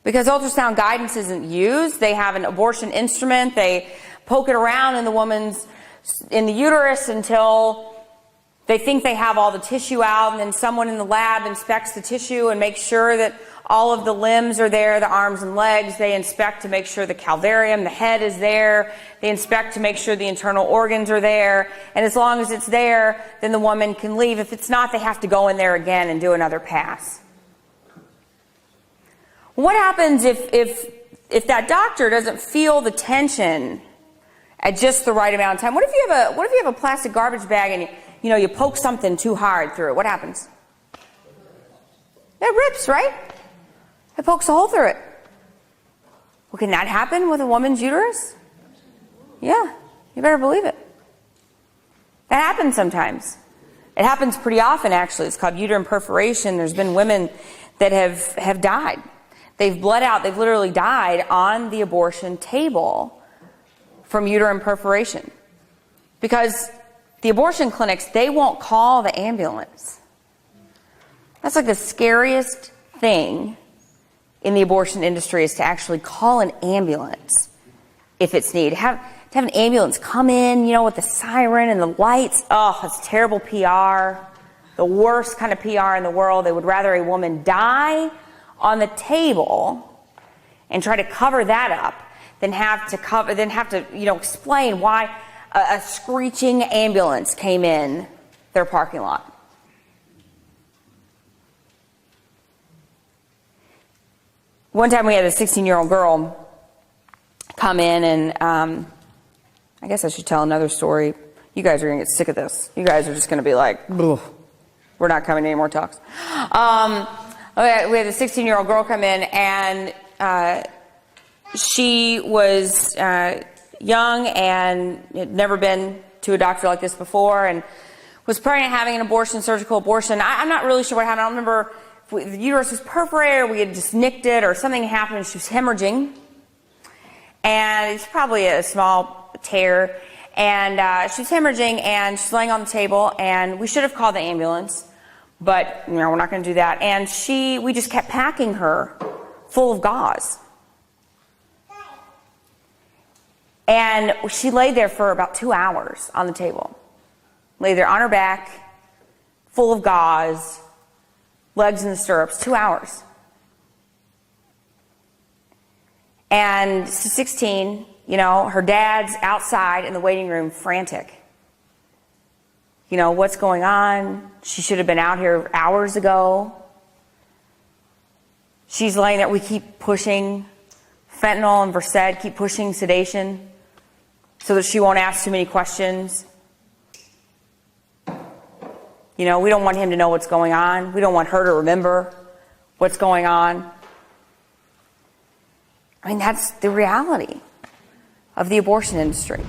Because ultrasound guidance isn't used. They have an abortion instrument. They poke it around in the uterus until they think they have all the tissue out, and then someone in the lab inspects the tissue and makes sure that all of the limbs are there, the arms and legs. They inspect to make sure the calvarium, the head, is there. They inspect to make sure the internal organs are there. And as long as it's there, then the woman can leave. If it's not, they have to go in there again and do another pass. What happens if that doctor doesn't feel the tension at just the right amount of time? What if you have a plastic garbage bag and you poke something too hard through it? What happens? It rips, right? It pokes a hole through it. Well, can that happen with a woman's uterus? Yeah, you better believe it. That happens sometimes. It happens pretty often, actually. It's called uterine perforation. There's been women that have died. They've bled out. They've literally died on the abortion table from uterine perforation. Because the abortion clinics, they won't call the ambulance. That's like the scariest thing in the abortion industry, is to actually call an ambulance if it's needed. To have an ambulance come in, with the siren and the lights. Oh, it's terrible PR. The worst kind of PR in the world. They would rather a woman die on the table and try to cover that up than have to explain why a screeching ambulance came in their parking lot. One time we had a 16-year-old girl come in, and I guess I should tell another story. You guys are going to get sick of this. You guys are just going to be like, we're not coming to any more talks. We had a 16-year-old girl come in, and she was young and had never been to a doctor like this before, and was pregnant, having an abortion, surgical abortion. I'm not really sure what happened. I don't remember if the uterus was perforated or we had just nicked it or something happened. She was hemorrhaging, and it's probably a small tear, and she's hemorrhaging, and she's laying on the table, and we should have called the ambulance, but we're not going to do that. And we just kept packing her full of gauze. And she laid there for about 2 hours on the table. Lay there on her back, full of gauze, legs in the stirrups, 2 hours. And she's 16, her dad's outside in the waiting room, frantic. What's going on? She should have been out here hours ago. She's laying there. We keep pushing fentanyl and Versed, keep pushing sedation so that she won't ask too many questions. We don't want him to know what's going on. We don't want her to remember what's going on. That's the reality of the abortion industry.